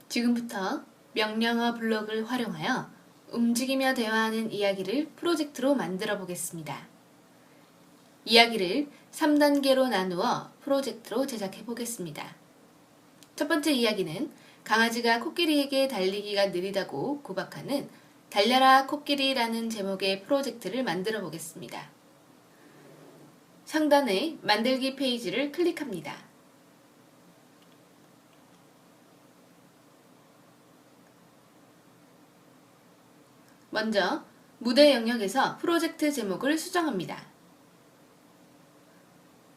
지금부터 명령어 블록을 활용하여 움직이며 대화하는 이야기를 프로젝트로 만들어 보겠습니다. 이야기를 3단계로 나누어 프로젝트로 제작해 보겠습니다. 첫 번째 이야기는 강아지가 코끼리에게 달리기가 느리다고 구박하는 달려라 코끼리라는 제목의 프로젝트를 만들어 보겠습니다. 상단의 만들기 페이지를 클릭합니다. 먼저 무대 영역에서 프로젝트 제목을 수정합니다.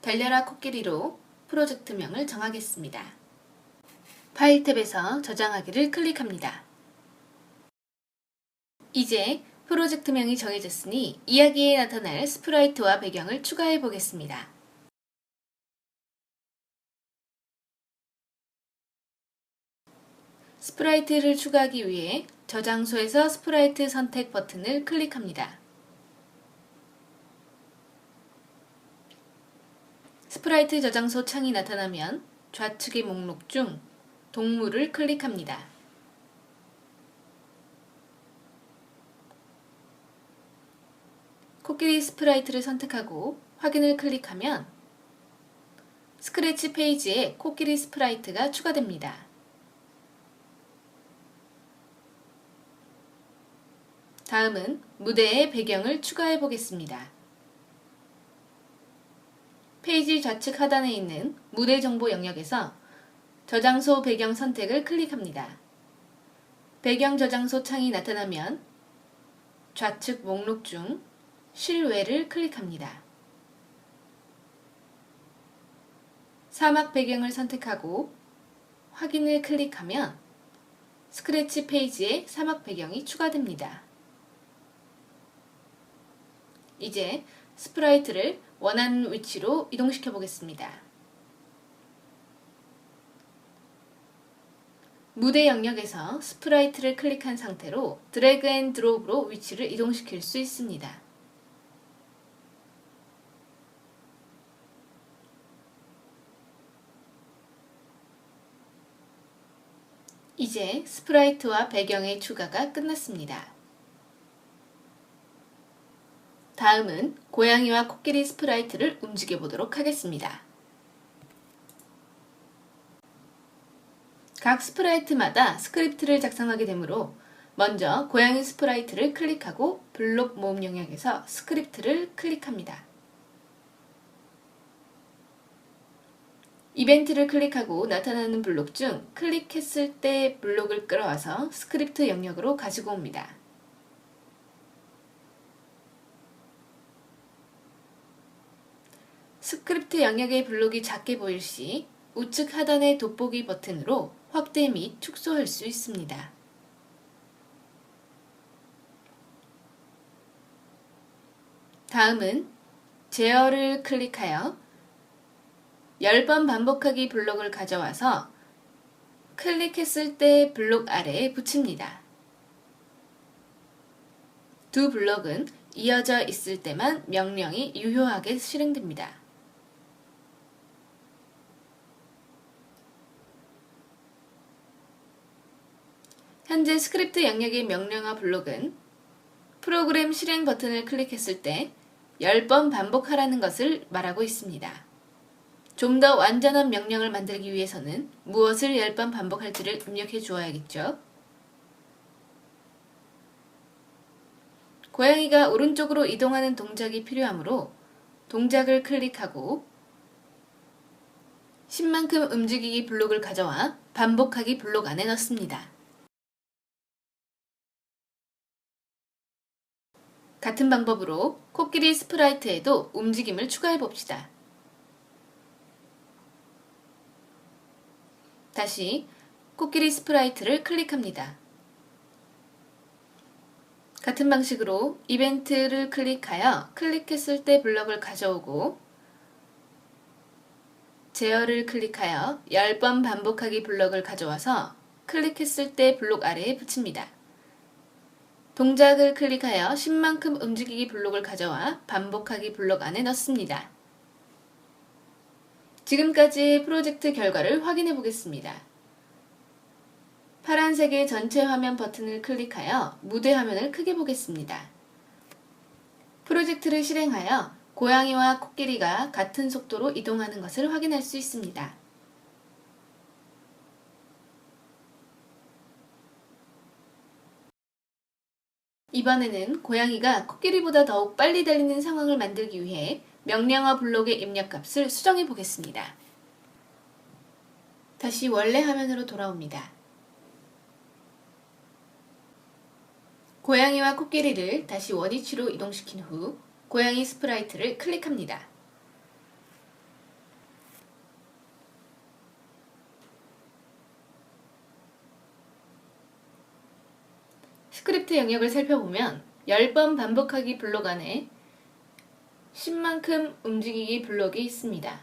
달려라 코끼리로 프로젝트명을 정하겠습니다. 파일 탭에서 저장하기를 클릭합니다. 이제 프로젝트명이 정해졌으니 이야기에 나타날 스프라이트와 배경을 추가해 보겠습니다. 스프라이트를 추가하기 위해 저장소에서 스프라이트 선택 버튼을 클릭합니다. 스프라이트 저장소 창이 나타나면 좌측의 목록 중 동물을 클릭합니다. 코끼리 스프라이트를 선택하고 확인을 클릭하면 스크래치 페이지에 코끼리 스프라이트가 추가됩니다. 다음은 무대의 배경을 추가해 보겠습니다. 페이지 좌측 하단에 있는 무대 정보 영역에서 저장소 배경 선택을 클릭합니다. 배경 저장소 창이 나타나면 좌측 목록 중 실외를 클릭합니다. 사막 배경을 선택하고 확인을 클릭하면 스크래치 페이지에 사막 배경이 추가됩니다. 이제 스프라이트를 원하는 위치로 이동시켜 보겠습니다. 무대 영역에서 스프라이트를 클릭한 상태로 드래그 앤 드롭으로 위치를 이동시킬 수 있습니다. 이제 스프라이트와 배경의 추가가 끝났습니다. 다음은 고양이와 코끼리 스프라이트를 움직여 보도록 하겠습니다. 각 스프라이트마다 스크립트를 작성하게 되므로 먼저 고양이 스프라이트를 클릭하고 블록 모음 영역에서 스크립트를 클릭합니다. 이벤트를 클릭하고 나타나는 블록 중 클릭했을 때 블록을 끌어와서 스크립트 영역으로 가지고 옵니다. 스크립트 영역의 블록이 작게 보일 시 우측 하단의 돋보기 버튼으로 확대 및 축소할 수 있습니다. 다음은 제어를 클릭하여 10번 반복하기 블록을 가져와서 클릭했을 때 블록 아래에 붙입니다. 두 블록은 이어져 있을 때만 명령이 유효하게 실행됩니다. 현재 스크립트 영역의 명령어 블록은 프로그램 실행 버튼을 클릭했을 때 10번 반복하라는 것을 말하고 있습니다. 좀 더 완전한 명령을 만들기 위해서는 무엇을 10번 반복할지를 입력해 주어야겠죠. 고양이가 오른쪽으로 이동하는 동작이 필요하므로 동작을 클릭하고 10만큼 움직이기 블록을 가져와 반복하기 블록 안에 넣습니다. 같은 방법으로 코끼리 스프라이트에도 움직임을 추가해 봅시다. 다시 코끼리 스프라이트를 클릭합니다. 같은 방식으로 이벤트를 클릭하여 클릭했을 때 블럭을 가져오고 제어를 클릭하여 10번 반복하기 블럭을 가져와서 클릭했을 때 블록 아래에 붙입니다. 동작을 클릭하여 10만큼 움직이기 블록을 가져와 반복하기 블록 안에 넣습니다. 지금까지의 프로젝트 결과를 확인해 보겠습니다. 파란색의 전체 화면 버튼을 클릭하여 무대 화면을 크게 보겠습니다. 프로젝트를 실행하여 고양이와 코끼리가 같은 속도로 이동하는 것을 확인할 수 있습니다. 이번에는 고양이가 코끼리보다 더욱 빨리 달리는 상황을 만들기 위해 명령어 블록의 입력값을 수정해 보겠습니다. 다시 원래 화면으로 돌아옵니다. 고양이와 코끼리를 다시 원위치로 이동시킨 후 고양이 스프라이트를 클릭합니다. 스크립트 영역을 살펴보면 10번 반복하기 블록 안에 10만큼 움직이기 블록이 있습니다.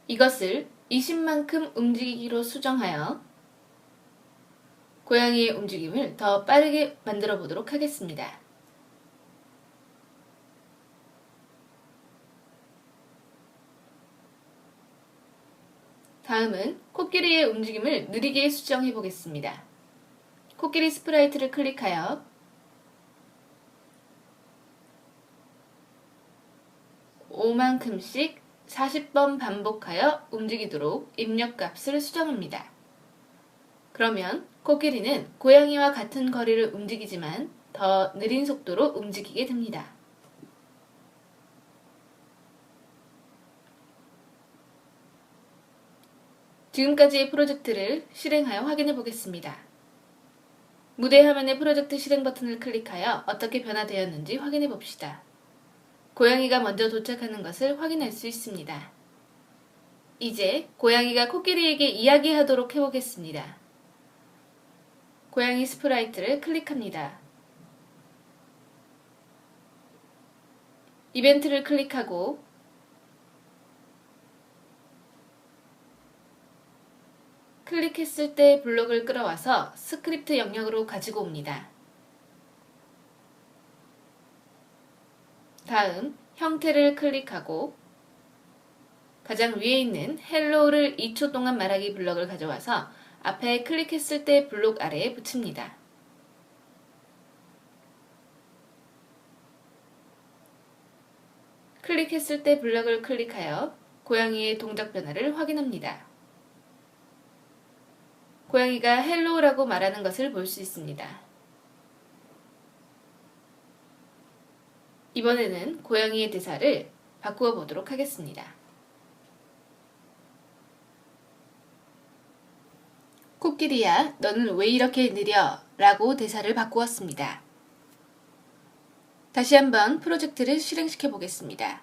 이것을 20만큼 움직이기로 수정하여 고양이의 움직임을 더 빠르게 만들어 보도록 하겠습니다. 다음은 코끼리의 움직임을 느리게 수정해 보겠습니다. 코끼리 스프라이트를 클릭하여 5만큼씩 40번 반복하여 움직이도록 입력값을 수정합니다. 그러면 코끼리는 고양이와 같은 거리를 움직이지만 더 느린 속도로 움직이게 됩니다. 지금까지의 프로젝트를 실행하여 확인해 보겠습니다. 무대 화면의 프로젝트 실행 버튼을 클릭하여 어떻게 변화되었는지 확인해 봅시다. 고양이가 먼저 도착하는 것을 확인할 수 있습니다. 이제 고양이가 코끼리에게 이야기하도록 해보겠습니다. 고양이 스프라이트를 클릭합니다. 이벤트를 클릭하고 클릭했을 때 블록을 끌어와서 스크립트 영역으로 가지고 옵니다. 다음 형태를 클릭하고 가장 위에 있는 헬로우를 2초 동안 말하기 블록을 가져와서 앞에 클릭했을 때 블록 아래에 붙입니다. 클릭했을 때 블록을 클릭하여 고양이의 동작 변화를 확인합니다. 고양이가 헬로우라고 말하는 것을 볼 수 있습니다. 이번에는 고양이의 대사를 바꾸어 보도록 하겠습니다. 코끼리야, 너는 왜 이렇게 느려? 라고 대사를 바꾸었습니다. 다시 한번 프로젝트를 실행시켜 보겠습니다.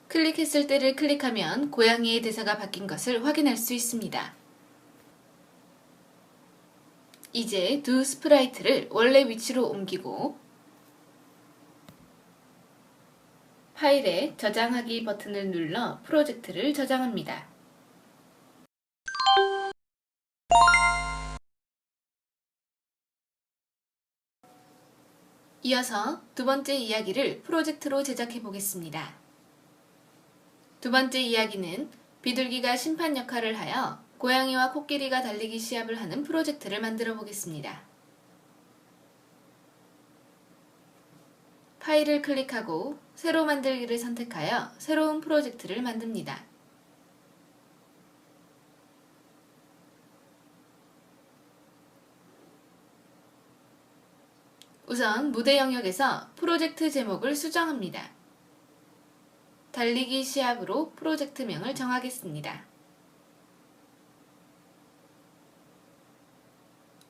클릭했을 때를 클릭하면 고양이의 대사가 바뀐 것을 확인할 수 있습니다. 이제 두 스프라이트를 원래 위치로 옮기고 파일에 저장하기 버튼을 눌러 프로젝트를 저장합니다. 이어서 두 번째 이야기를 프로젝트로 제작해 보겠습니다. 두 번째 이야기는 비둘기가 심판 역할을 하여 고양이와 코끼리가 달리기 시합을 하는 프로젝트를 만들어 보겠습니다. 파일을 클릭하고 새로 만들기를 선택하여 새로운 프로젝트를 만듭니다. 우선 무대 영역에서 프로젝트 제목을 수정합니다. 달리기 시합으로 프로젝트명을 정하겠습니다.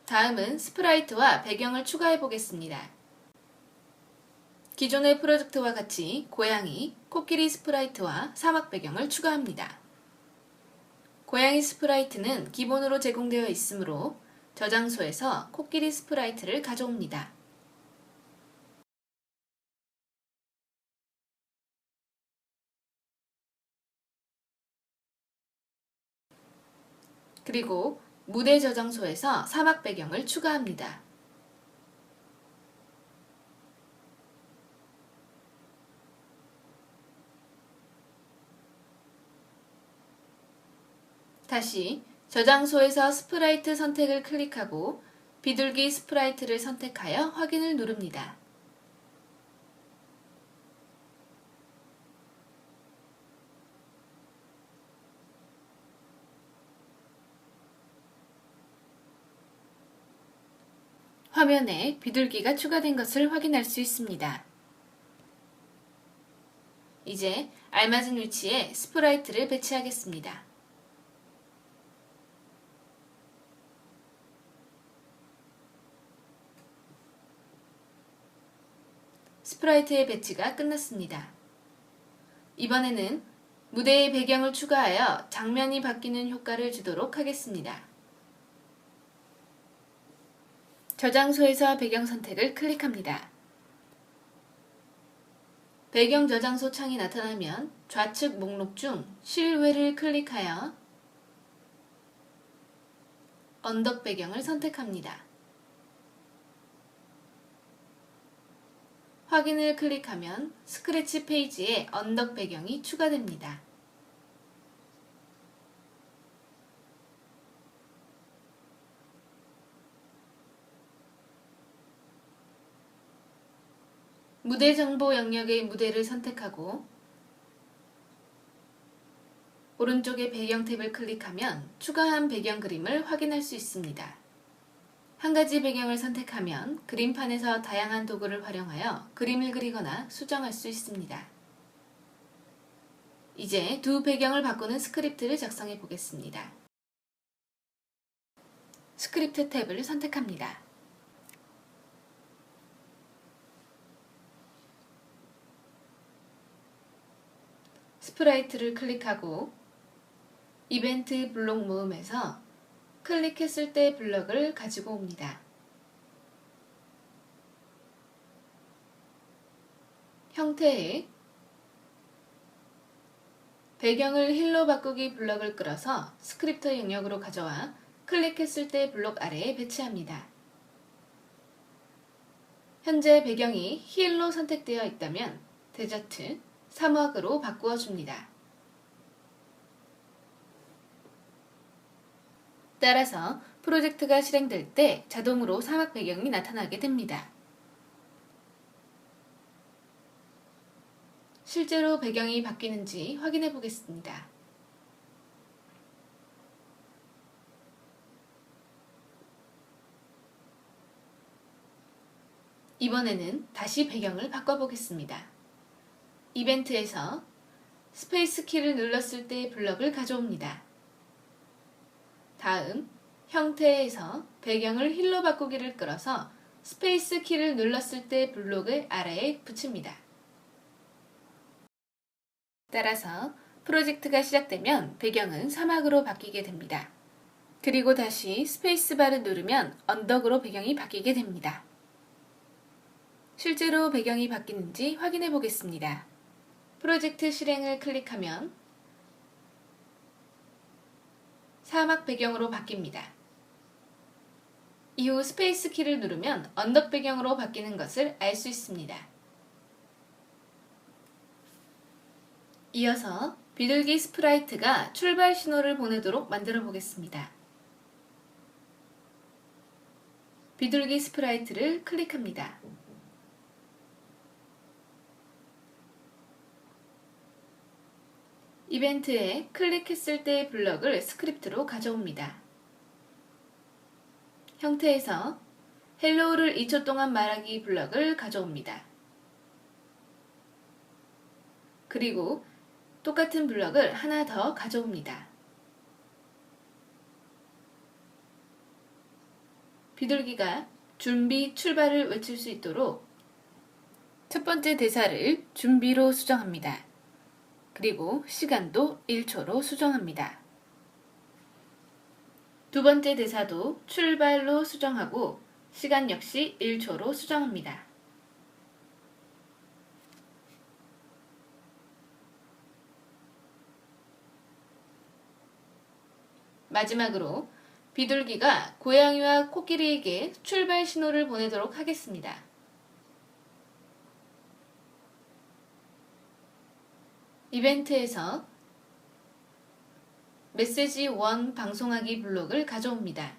다음은 스프라이트와 배경을 추가해 보겠습니다. 기존의 프로젝트와 같이 고양이, 코끼리 스프라이트와 사막 배경을 추가합니다. 고양이 스프라이트는 기본으로 제공되어 있으므로 저장소에서 코끼리 스프라이트를 가져옵니다. 그리고 무대 저장소에서 사막 배경을 추가합니다. 다시 저장소에서 스프라이트 선택을 클릭하고 비둘기 스프라이트를 선택하여 확인을 누릅니다. 화면에 비둘기가 추가된 것을 확인할 수 있습니다. 이제 알맞은 위치에 스프라이트를 배치하겠습니다. 스프라이트의 배치가 끝났습니다. 이번에는 무대의 배경을 추가하여 장면이 바뀌는 효과를 주도록 하겠습니다. 저장소에서 배경 선택을 클릭합니다. 배경 저장소 창이 나타나면 좌측 목록 중 실외를 클릭하여 언덕 배경을 선택합니다. 확인을 클릭하면 스크래치 페이지에 언덕 배경이 추가됩니다. 무대 정보 영역의 무대를 선택하고 오른쪽의 배경 탭을 클릭하면 추가한 배경 그림을 확인할 수 있습니다. 한 가지 배경을 선택하면 그림판에서 다양한 도구를 활용하여 그림을 그리거나 수정할 수 있습니다. 이제 두 배경을 바꾸는 스크립트를 작성해 보겠습니다. 스크립트 탭을 선택합니다. 스프라이트를 클릭하고 이벤트 블록 모음에서 클릭했을 때 블럭을 가지고 옵니다. 형태에 배경을 힐로 바꾸기 블럭을 끌어서 스크립트 영역으로 가져와 클릭했을 때 블록 아래에 배치합니다. 현재 배경이 힐로 선택되어 있다면 데저트, 사막으로 바꾸어 줍니다. 따라서 프로젝트가 실행될 때 자동으로 사막 배경이 나타나게 됩니다. 실제로 배경이 바뀌는지 확인해 보겠습니다. 이번에는 다시 배경을 바꿔보겠습니다. 이벤트에서 스페이스 키를 눌렀을 때 블럭을 가져옵니다. 다음 형태에서 배경을 힐로 바꾸기를 끌어서 스페이스 키를 눌렀을 때 블록을 아래에 붙입니다. 따라서 프로젝트가 시작되면 배경은 사막으로 바뀌게 됩니다. 그리고 다시 스페이스바를 누르면 언덕으로 배경이 바뀌게 됩니다. 실제로 배경이 바뀌는지 확인해 보겠습니다. 프로젝트 실행을 클릭하면 사막 배경으로 바뀝니다. 이후 스페이스 키를 누르면 언덕 배경으로 바뀌는 것을 알 수 있습니다. 이어서 비둘기 스프라이트가 출발 신호를 보내도록 만들어 보겠습니다. 비둘기 스프라이트를 클릭합니다. 이벤트에 클릭했을 때 블럭을 스크립트로 가져옵니다. 형태에서 헬로우를 2초 동안 말하기 블럭을 가져옵니다. 그리고 똑같은 블럭을 하나 더 가져옵니다. 비둘기가 준비 출발을 외칠 수 있도록 첫 번째 대사를 준비로 수정합니다. 그리고 시간도 1초로 수정합니다. 두 번째 대사도 출발로 수정하고 시간 역시 1초로 수정합니다. 마지막으로 비둘기가 고양이와 코끼리에게 출발 신호를 보내도록 하겠습니다. 이벤트에서 메시지 1 방송하기 블록을 가져옵니다.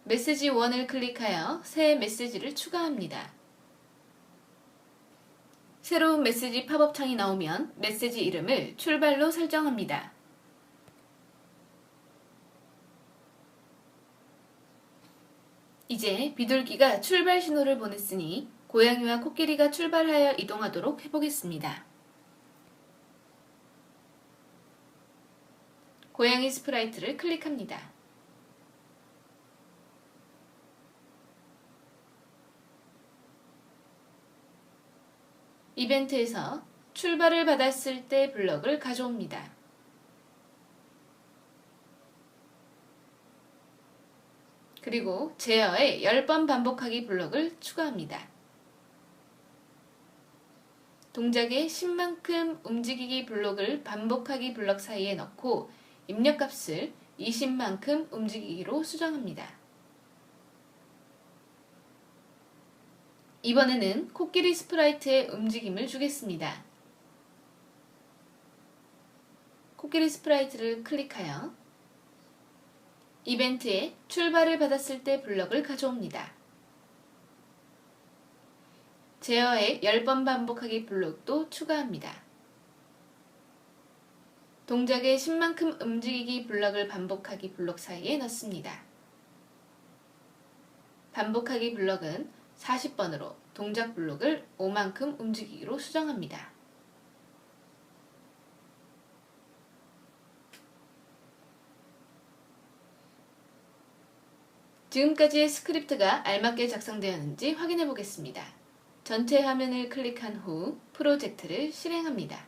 메시지 1을 클릭하여 새 메시지를 추가합니다. 새로운 메시지 팝업 창이 나오면 메시지 이름을 출발로 설정합니다. 이제 비둘기가 출발 신호를 보냈으니 고양이와 코끼리가 출발하여 이동하도록 해보겠습니다. 고양이 스프라이트를 클릭합니다. 이벤트에서 출발을 받았을 때 블럭을 가져옵니다. 그리고 제어에 10번 반복하기 블럭을 추가합니다. 동작의 10만큼 움직이기 블록을 반복하기 블럭 사이에 넣고 입력값을 20만큼 움직이기로 수정합니다. 이번에는 코끼리 스프라이트의 움직임을 주겠습니다. 코끼리 스프라이트를 클릭하여 이벤트에 출발을 받았을 때 블럭을 가져옵니다. 제어에 10번 반복하기 블록도 추가합니다. 동작의 10만큼 움직이기 블럭을 반복하기 블록 사이에 넣습니다. 반복하기 블럭은 40번으로 동작 블록을 5만큼 움직이기로 수정합니다. 지금까지의 스크립트가 알맞게 작성되었는지 확인해 보겠습니다. 전체 화면을 클릭한 후 프로젝트를 실행합니다.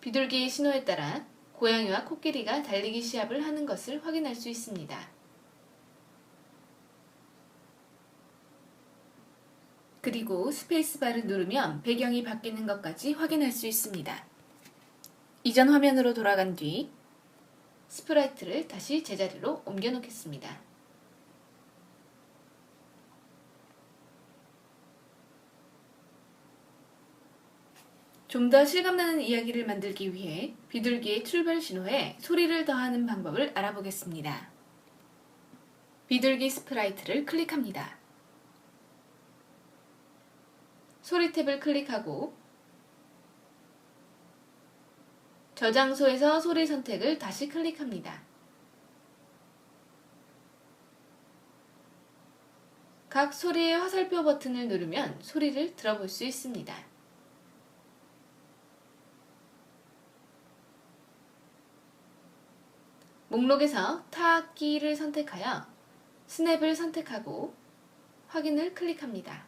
비둘기의 신호에 따라 고양이와 코끼리가 달리기 시합을 하는 것을 확인할 수 있습니다. 그리고 스페이스바를 누르면 배경이 바뀌는 것까지 확인할 수 있습니다. 이전 화면으로 돌아간 뒤 스프라이트를 다시 제자리로 옮겨 놓겠습니다. 좀 더 실감나는 이야기를 만들기 위해 비둘기의 출발 신호에 소리를 더하는 방법을 알아보겠습니다. 비둘기 스프라이트를 클릭합니다. 소리 탭을 클릭하고 저장소에서 소리 선택을 다시 클릭합니다. 각 소리의 화살표 버튼을 누르면 소리를 들어볼 수 있습니다. 목록에서 타악기를 선택하여 스냅을 선택하고 확인을 클릭합니다.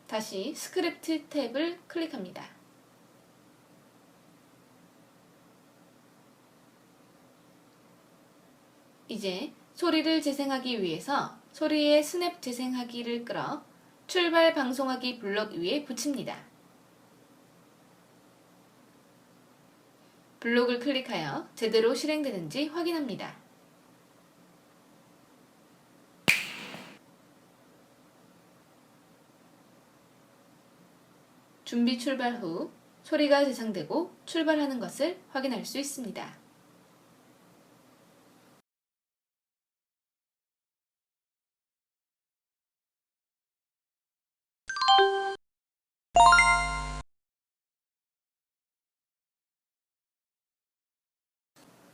다시 스크립트 탭을 클릭합니다. 이제 소리를 재생하기 위해서 소리의 스냅 재생하기를 끌어 출발 방송하기 블럭 위에 붙입니다. 블록을 클릭하여 제대로 실행되는지 확인합니다. 준비 출발 후 소리가 재생되고 출발하는 것을 확인할 수 있습니다.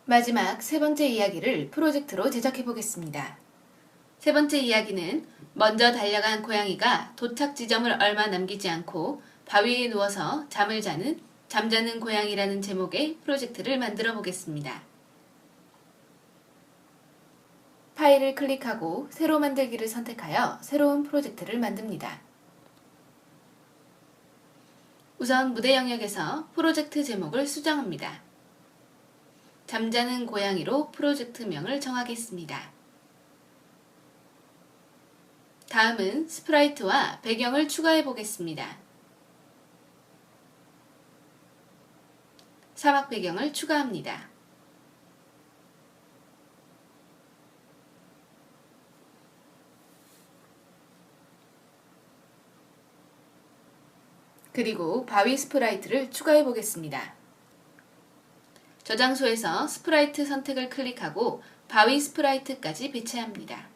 마지막 세 번째 이야기를 프로젝트로 제작해 보겠습니다. 세 번째 이야기는 먼저 달려간 고양이가 도착 지점을 얼마 남기지 않고 바위에 누워서 잠자는 고양이라는 제목의 프로젝트를 만들어 보겠습니다. 파일을 클릭하고 새로 만들기를 선택하여 새로운 프로젝트를 만듭니다. 우선 무대 영역에서 프로젝트 제목을 수정합니다. 잠자는 고양이로 프로젝트명을 정하겠습니다. 다음은 스프라이트와 배경을 추가해 보겠습니다. 사막 배경을 추가합니다. 그리고 바위 스프라이트를 추가해 보겠습니다. 저장소에서 스프라이트 선택을 클릭하고 바위 스프라이트까지 배치합니다.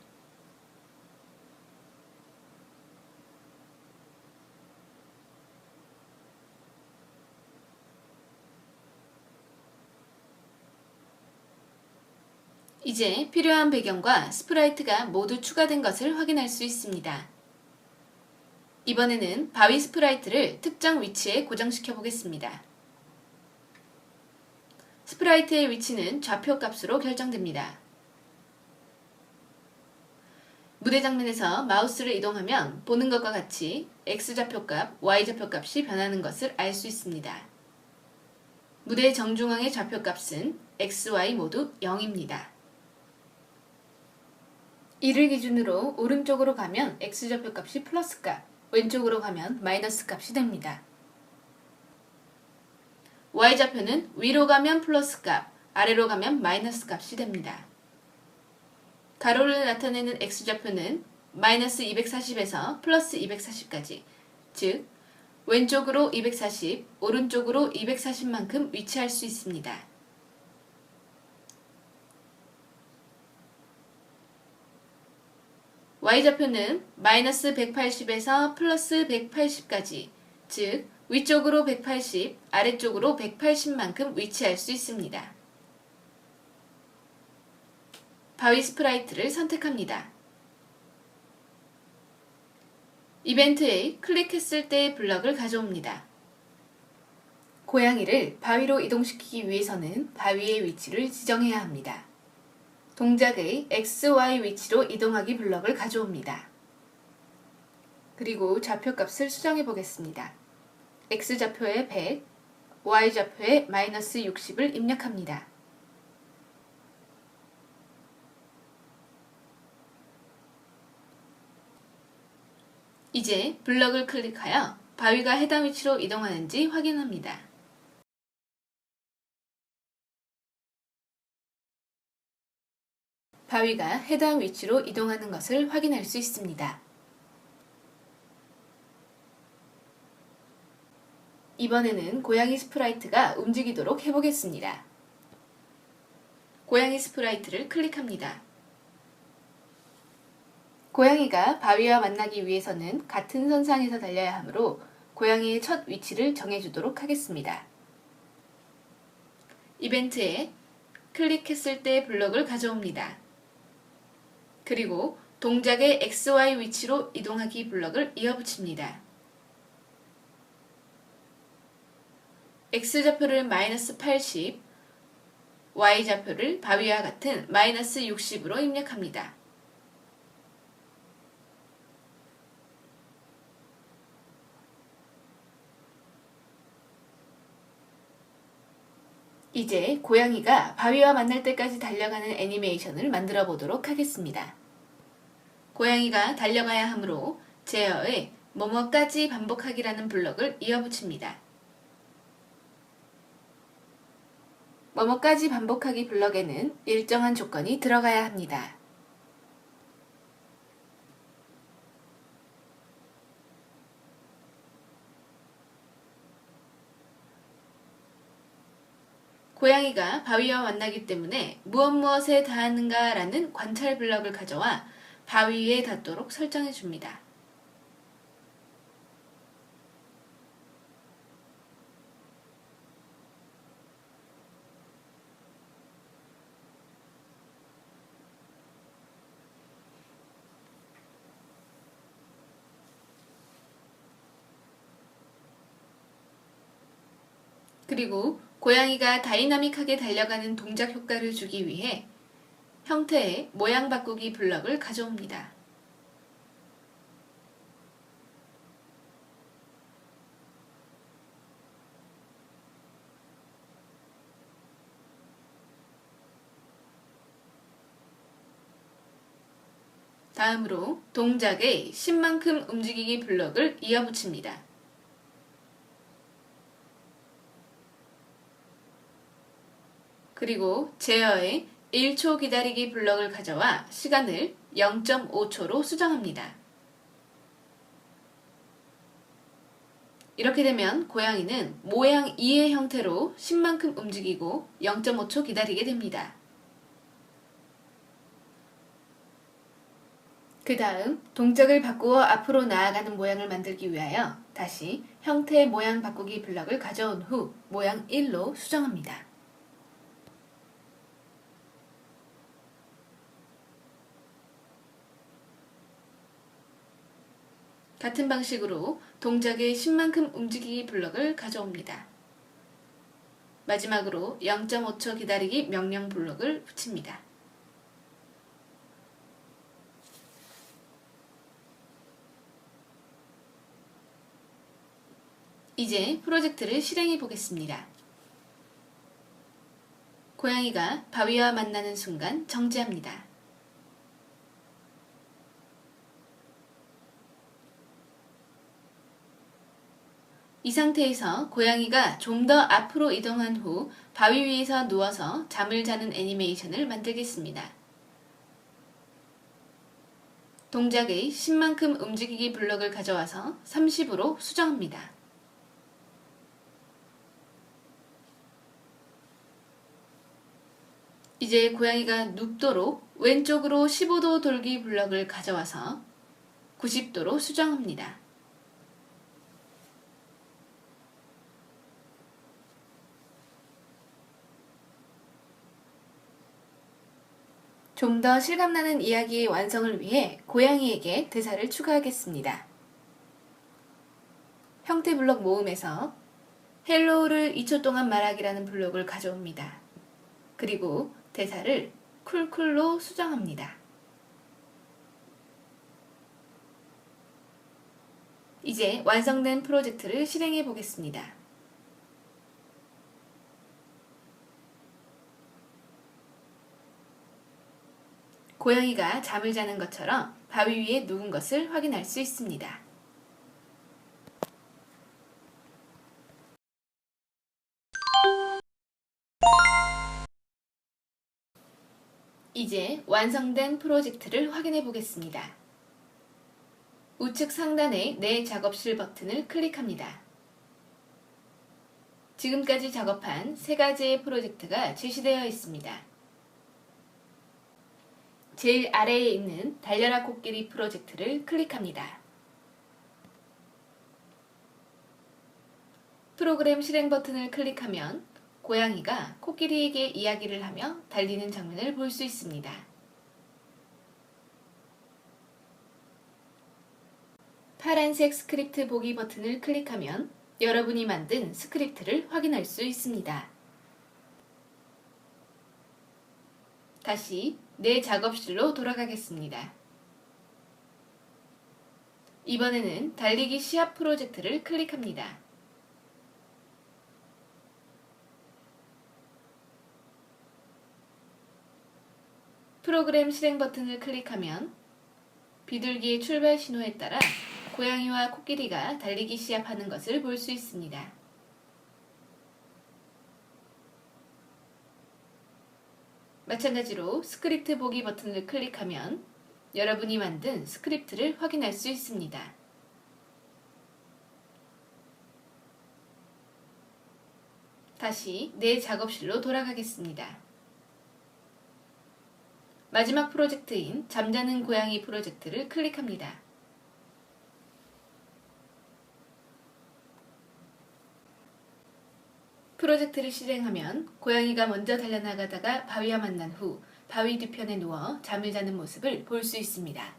이제 필요한 배경과 스프라이트가 모두 추가된 것을 확인할 수 있습니다. 이번에는 바위 스프라이트를 특정 위치에 고정시켜 보겠습니다. 스프라이트의 위치는 좌표 값으로 결정됩니다. 무대 장면에서 마우스를 이동하면 보는 것과 같이 X좌표값, Y좌표값이 변하는 것을 알 수 있습니다. 무대 정중앙의 좌표값은 X, Y 모두 0입니다. 이를 기준으로 오른쪽으로 가면 X좌표값이 플러스 값, 왼쪽으로 가면 마이너스 값이 됩니다. Y좌표는 위로 가면 플러스 값, 아래로 가면 마이너스 값이 됩니다. 가로를 나타내는 X좌표는 마이너스 240에서 플러스 240까지, 즉 왼쪽으로 240, 오른쪽으로 240만큼 위치할 수 있습니다. Y좌표는 마이너스 180에서 플러스 180까지, 즉 위쪽으로 180, 아래쪽으로 180만큼 위치할 수 있습니다. 바위 스프라이트를 선택합니다. 이벤트에 클릭했을 때 블럭을 가져옵니다. 고양이를 바위로 이동시키기 위해서는 바위의 위치를 지정해야 합니다. 동작의 X, Y 위치로 이동하기 블럭을 가져옵니다. 그리고 좌표값을 수정해 보겠습니다. X좌표에 100, Y좌표에 마이너스 60을 입력합니다. 이제 블럭을 클릭하여 바위가 해당 위치로 이동하는지 확인합니다. 바위가 해당 위치로 이동하는 것을 확인할 수 있습니다. 이번에는 고양이 스프라이트가 움직이도록 해보겠습니다. 고양이 스프라이트를 클릭합니다. 고양이가 바위와 만나기 위해서는 같은 선상에서 달려야 하므로 고양이의 첫 위치를 정해주도록 하겠습니다. 이벤트에 클릭했을 때 블럭을 가져옵니다. 그리고 동작의 XY 위치로 이동하기 블럭을 이어붙입니다. X좌표를 마이너스 80, Y좌표를 바위와 같은 마이너스 60으로 입력합니다. 이제 고양이가 바위와 만날 때까지 달려가는 애니메이션을 만들어 보도록 하겠습니다. 고양이가 달려가야 하므로 제어에 뭐뭐까지 반복하기라는 블럭을 이어붙입니다. 뭐뭐까지 반복하기 블럭에는 일정한 조건이 들어가야 합니다. 고양이가 바위와 만나기 때문에 무엇에 닿았는가 라는 관찰 블럭을 가져와 바위 위에 닿도록 설정해 줍니다. 그리고 고양이가 다이나믹하게 달려가는 동작 효과를 주기 위해 형태의 모양 바꾸기 블럭을 가져옵니다. 다음으로 동작의 10만큼 움직이기 블럭을 이어붙입니다. 그리고 제어의 1초 기다리기 블럭을 가져와 시간을 0.5초로 수정합니다. 이렇게 되면 고양이는 모양 2의 형태로 10만큼 움직이고 0.5초 기다리게 됩니다. 그 다음 동작을 바꾸어 앞으로 나아가는 모양을 만들기 위하여 다시 형태 모양 바꾸기 블럭을 가져온 후 모양 1로 수정합니다. 같은 방식으로 동작의 10만큼 움직이기 블럭을 가져옵니다. 마지막으로 0.5초 기다리기 명령 블럭을 붙입니다. 이제 프로젝트를 실행해 보겠습니다. 고양이가 바위와 만나는 순간 정지합니다. 이 상태에서 고양이가 좀 더 앞으로 이동한 후 바위 위에서 누워서 잠을 자는 애니메이션을 만들겠습니다. 동작의 10만큼 움직이기 블럭을 가져와서 30으로 수정합니다. 이제 고양이가 눕도록 왼쪽으로 15도 돌기 블럭을 가져와서 90도로 수정합니다. 좀 더 실감나는 이야기의 완성을 위해 고양이에게 대사를 추가하겠습니다. 형태 블럭 모음에서 헬로우를 2초 동안 말하기라는 블럭을 가져옵니다. 그리고 대사를 쿨쿨로 수정합니다. 이제 완성된 프로젝트를 실행해 보겠습니다. 고양이가 잠을 자는 것처럼 바위 위에 누운 것을 확인할 수 있습니다. 이제 완성된 프로젝트를 확인해 보겠습니다. 우측 상단의 내 작업실 버튼을 클릭합니다. 지금까지 작업한 3가지의 프로젝트가 제시되어 있습니다. 제일 아래에 있는 달려라 코끼리 프로젝트를 클릭합니다. 프로그램 실행 버튼을 클릭하면 고양이가 코끼리에게 이야기를 하며 달리는 장면을 볼 수 있습니다. 파란색 스크립트 보기 버튼을 클릭하면 여러분이 만든 스크립트를 확인할 수 있습니다. 다시 내 작업실로 돌아가겠습니다. 이번에는 달리기 시합 프로젝트를 클릭합니다. 프로그램 실행 버튼을 클릭하면 비둘기의 출발 신호에 따라 고양이와 코끼리가 달리기 시합하는 것을 볼 수 있습니다. 마찬가지로 스크립트 보기 버튼을 클릭하면 여러분이 만든 스크립트를 확인할 수 있습니다. 다시 내 작업실로 돌아가겠습니다. 마지막 프로젝트인 잠자는 고양이 프로젝트를 클릭합니다. 프로젝트를 실행하면 고양이가 먼저 달려나가다가 바위와 만난 후 바위 뒤편에 누워 잠을 자는 모습을 볼 수 있습니다.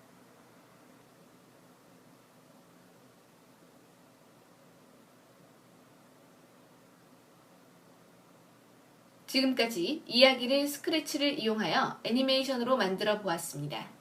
지금까지 이야기를 스크래치를 이용하여 애니메이션으로 만들어 보았습니다.